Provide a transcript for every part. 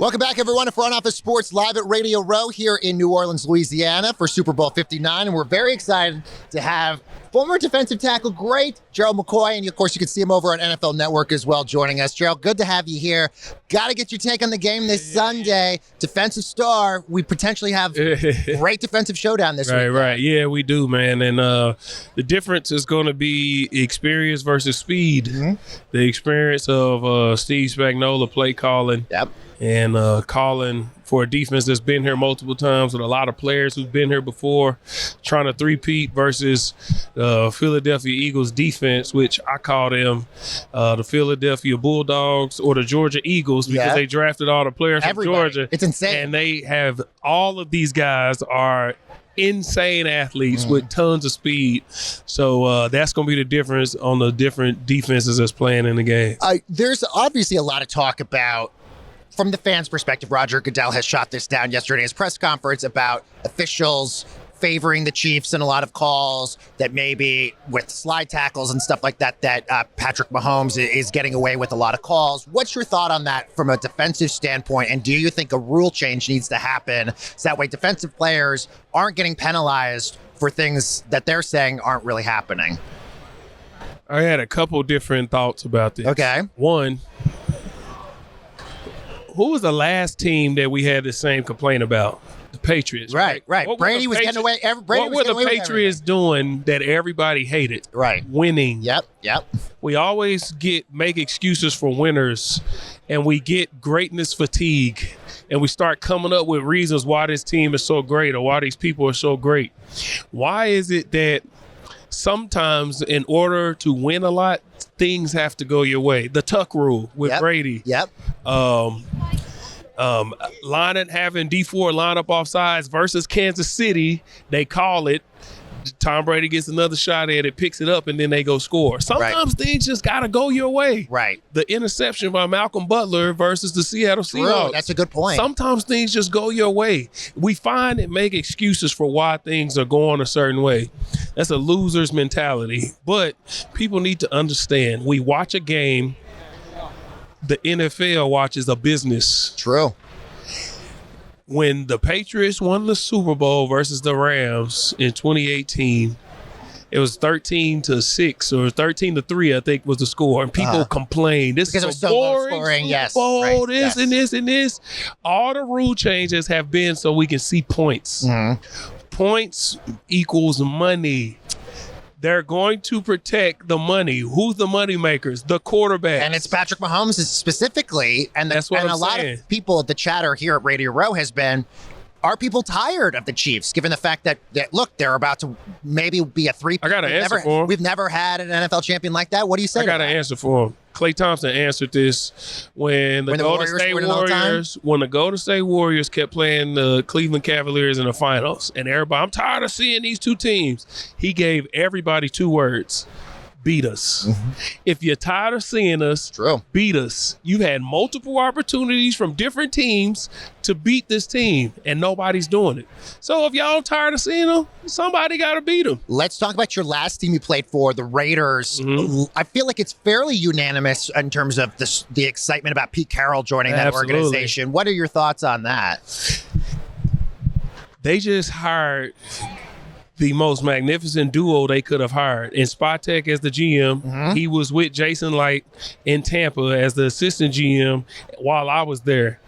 Welcome back, everyone, to Front Office Sports live at Radio Row here in New Orleans, Louisiana for Super Bowl 59. And we're very excited to have former defensive tackle great Gerald McCoy. And, of course, you can see him over on NFL Network as well joining us. Gerald, good to have you here. Got to get your take on the game this Sunday. Defensive star. We potentially have great defensive showdown this week. Right. Yeah, we do, man. And the difference is going to be experience versus speed. Mm-hmm. The experience of Steve Spagnuolo play calling. Yep. And calling for a defense that's been here multiple times with a lot of players who've been here before, trying to three-peat versus the Philadelphia Eagles defense, which I call them the Philadelphia Bulldogs or the Georgia Eagles because they drafted all the players from Georgia. It's insane. And they have all of these guys are insane athletes with tons of speed. So that's going to be the difference on the different defenses that's playing in the game. There's obviously a lot of talk about, from the fans' perspective, Roger Goodell has shot this down yesterday in his press conference about officials favoring the Chiefs and a lot of calls that maybe with slide tackles and stuff like that, Patrick Mahomes is getting away with a lot of calls. What's your thought on that from a defensive standpoint? And do you think a rule change needs to happen so that way defensive players aren't getting penalized for things that they're saying aren't really happening? I had a couple different thoughts about this. Okay. One, who was the last team that we had the same complaint about? The Patriots. Right. Brady was getting away. What were the Patriots doing that everybody hated? Right. Winning. Yep. We always make excuses for winners, and we get greatness fatigue, and we start coming up with reasons why this team is so great or why these people are so great. Why is it that sometimes in order to win a lot, things have to go your way? The tuck rule with Brady. Yep. Having D4 line up off sides versus Kansas City, they call it. Tom Brady gets another shot at it, picks it up, and then they go score. Sometimes things just got to go your way. Right. The interception by Malcolm Butler versus the Seattle Seahawks. That's a good point. Sometimes things just go your way. We find and make excuses for why things are going a certain way. That's a loser's mentality. But people need to understand, we watch a game, the NFL watches a business. True. When the Patriots won the Super Bowl versus the Rams in 2018, it was 13-6 or 13-3, I think, was the score. And people complained. This is so boring. Scoring. Yes. And this. All the rule changes have been so we can see points. Mm-hmm. Points equals money. They're going to protect the money. Who's the money makers? The quarterbacks. And it's Patrick Mahomes specifically. And that's what I'm a lot of people at the chatter here at Radio Row has been, are people tired of the Chiefs, given the fact that look, they're about to maybe be a three? I got an answer for him. We've never had an NFL champion like that. What do you say? I got an answer for him. Klay Thompson answered this when the Golden State Warriors kept playing the Cleveland Cavaliers in the finals. And everybody, I'm tired of seeing these two teams. He gave everybody two words: beat us. Mm-hmm. If you're tired of seeing us, beat us. You've had multiple opportunities from different teams to beat this team, and nobody's doing it. So if y'all tired of seeing them, somebody got to beat them. Let's talk about your last team you played for, the Raiders. Mm-hmm. I feel like it's fairly unanimous in terms of the excitement about Pete Carroll joining that organization. What are your thoughts on that? They just hired the most magnificent duo they could have hired. In Spatek as the GM, he was with Jason Light in Tampa as the assistant GM while I was there.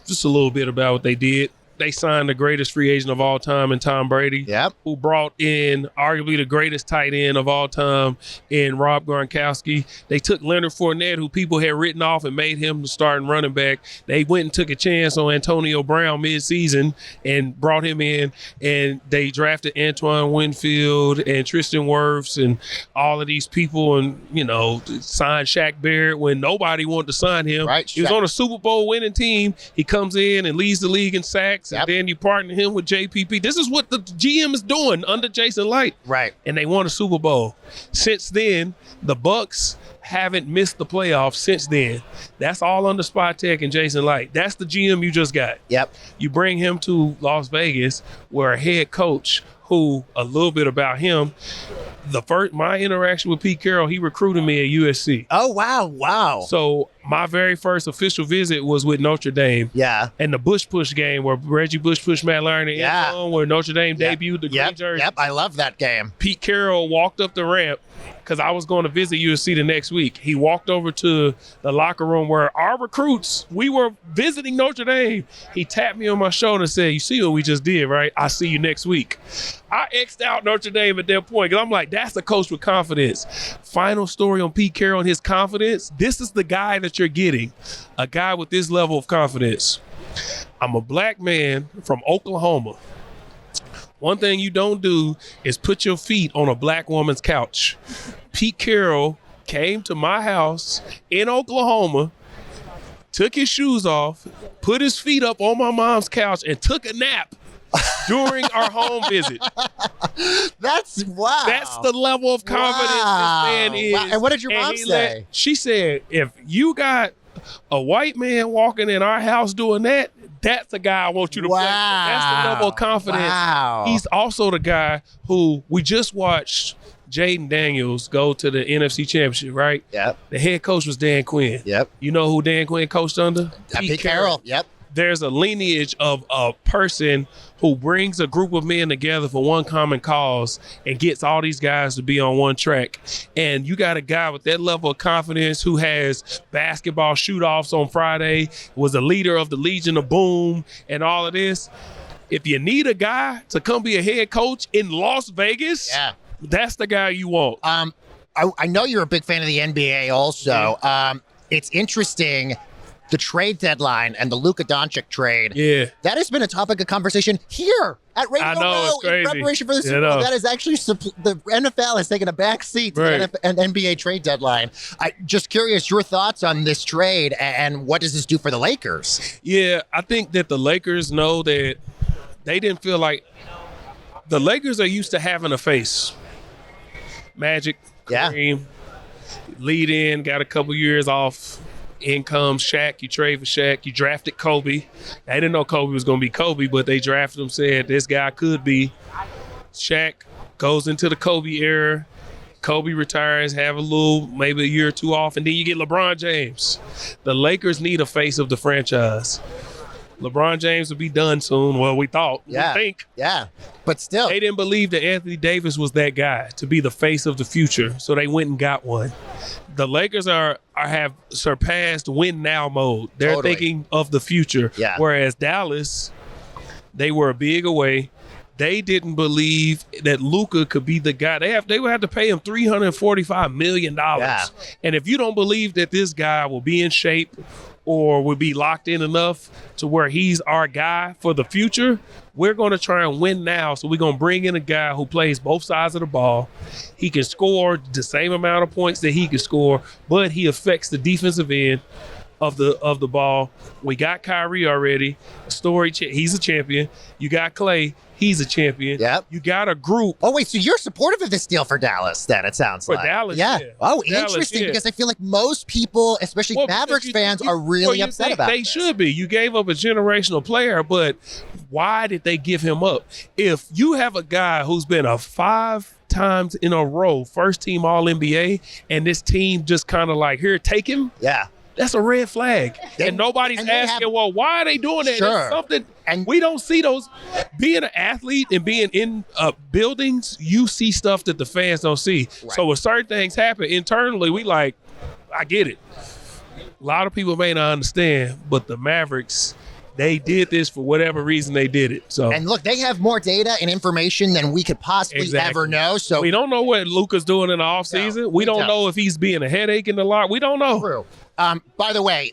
Just a little bit about what they did. They signed the greatest free agent of all time in Tom Brady, who brought in arguably the greatest tight end of all time in Rob Gronkowski. They took Leonard Fournette, who people had written off, and made him the starting running back. They went and took a chance on Antonio Brown mid-season and brought him in, and they drafted Antoine Winfield and Tristan Wirfs and all of these people, and, signed Shaq Barrett when nobody wanted to sign him. Right, he was on a Super Bowl winning team. He comes in and leads the league in sacks. And then you partner him with JPP. This is what the GM is doing under Jason Light. Right. And they won a Super Bowl. Since then, the Bucs haven't missed the playoffs since then. That's all under Spatek and Jason Light. That's the GM you just got. Yep. You bring him to Las Vegas, where a head coach who, a little bit about him, my interaction with Pete Carroll, he recruited me at USC. Oh, wow. So my very first official visit was with Notre Dame. Yeah. And the Bush Push game where Reggie Bush pushed Matt Lauer in the end zone, where Notre Dame debuted the green jersey. Yep, I love that game. Pete Carroll walked up the ramp because I was going to visit USC the next week. He walked over to the locker room where our recruits, we were visiting Notre Dame. He tapped me on my shoulder and said, "You see what we just did, right? I'll see you next week." I X'd out Notre Dame at that point because I'm like, that's the coach with confidence. Final story on Pete Carroll and his confidence. This is the guy that you're getting, a guy with this level of confidence. I'm a black man from Oklahoma. One thing you don't do is put your feet on a black woman's couch. Pete Carroll came to my house in Oklahoma, took his shoes off, put his feet up on my mom's couch, and took a nap during our home visit. That's wow. That's the level of confidence this man is. Wow. And what did your mom say? She said, if you got a white man walking in our house doing that, that's the guy I want you to play with. That's the level of confidence. Wow. He's also the guy who we just watched Jaden Daniels go to the NFC Championship, right? Yep. The head coach was Dan Quinn. Yep. You know who Dan Quinn coached under? Pete Carroll. Yep. There's a lineage of a person who brings a group of men together for one common cause and gets all these guys to be on one track. And you got a guy with that level of confidence who has basketball shoot-offs on Friday, was a leader of the Legion of Boom and all of this. If you need a guy to come be a head coach in Las Vegas, that's the guy you want. I know you're a big fan of the NBA also. It's interesting. The trade deadline and the Luka Doncic trade, that has been a topic of conversation here at Radio Row in preparation for the Super Bowl. That is actually the NFL has taken a back seat to the NBA trade deadline. Just curious, your thoughts on this trade and what does this do for the Lakers? Yeah, I think that the Lakers know that they didn't feel like the Lakers are used to having a face. Magic, Kareem, lead in, got a couple years off. In comes Shaq, you trade for Shaq, you drafted Kobe. They didn't know Kobe was going to be Kobe, but they drafted him, said this guy could be. Shaq goes into the Kobe era. Kobe retires, have a little, maybe a year or two off, and then you get LeBron James. The Lakers need a face of the franchise. LeBron James will be done soon. Well, we thought. We think. Yeah, but still. They didn't believe that Anthony Davis was that guy to be the face of the future, so they went and got one. The Lakers have surpassed win now mode. They're thinking of the future. Yeah. Whereas Dallas, they were a big away. They didn't believe that Luka could be the guy. They would have to pay him $345 million. Yeah. And if you don't believe that this guy will be in shape or would be locked in enough to where he's our guy for the future, we're going to try and win now. So we're going to bring in a guy who plays both sides of the ball. He can score the same amount of points that he can score, but he affects the defensive end of the ball. We got Kyrie already. He's a champion. You got Clay. He's a champion. Yep. You got a group. Oh, wait, so you're supportive of this deal for Dallas then, it sounds like. For Dallas, Oh, Dallas, interesting, because I feel like most people, especially Mavericks fans, are really upset about it. They should be. You gave up a generational player, but why did they give him up? If you have a guy who's been a 5 times in a row first team All-NBA, and this team just kind of like, here, take him. Yeah. That's a red flag. And nobody's asking, well, why are they doing that? Sure. It's something, and we don't see those. Being an athlete and being in buildings, you see stuff that the fans don't see. Right. So when certain things happen internally, we like, I get it. A lot of people may not understand, but the Mavericks, they did this for whatever reason they did it. So, and look, they have more data and information than we could possibly ever know. So we don't know what Luka's doing in the offseason. No, we don't know if he's being a headache in the locker. We don't know. True. By the way,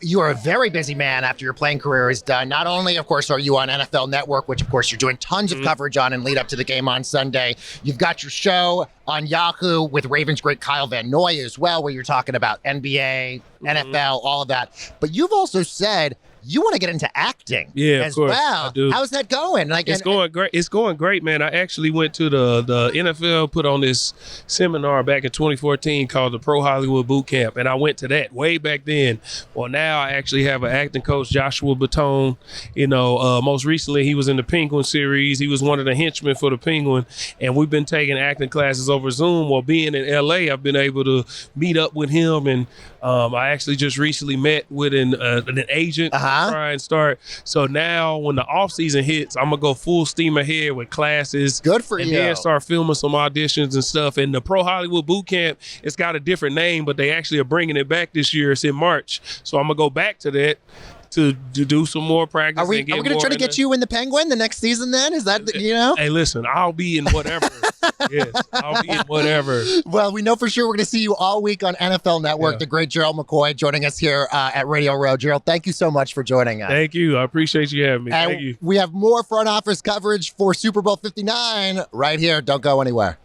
you are a very busy man after your playing career is done. Not only, of course, are you on NFL Network, which, of course, you're doing tons of coverage on and lead up to the game on Sunday. You've got your show on Yahoo with Ravens great Kyle Van Noy as well, where you're talking about NBA, NFL, all of that. But you've also said you want to get into acting Yeah, as of course, well. I do. How's that going? Like, It's going great. It's going great, man. I actually went to the NFL put on this seminar back in 2014 called the Pro Hollywood Boot Camp, and I went to that way back then. Well, now I actually have an acting coach, Joshua Baton. Most recently he was in the Penguin series. He was one of the henchmen for the Penguin, and we've been taking acting classes over Zoom. While being in LA, I've been able to meet up with him, and I actually just recently met with an agent to try and start. So now when the off season hits, I'm gonna go full steam ahead with classes. Good for and you. then start filming some auditions and stuff. And the Pro Hollywood Boot Camp, it's got a different name, but they actually are bringing it back this year. It's in March, so I'm gonna go back to that to do some more practice. Are we going to try to get you in the Penguin the next season then? Is that, Hey, listen, I'll be in whatever. Yes, I'll be in whatever. Well, we know for sure we're going to see you all week on NFL Network. Yeah. The great Gerald McCoy joining us here at Radio Row. Gerald, thank you so much for joining us. Thank you. I appreciate you having me. And Thank you. we have more front office coverage for Super Bowl 59 right here. Don't go anywhere.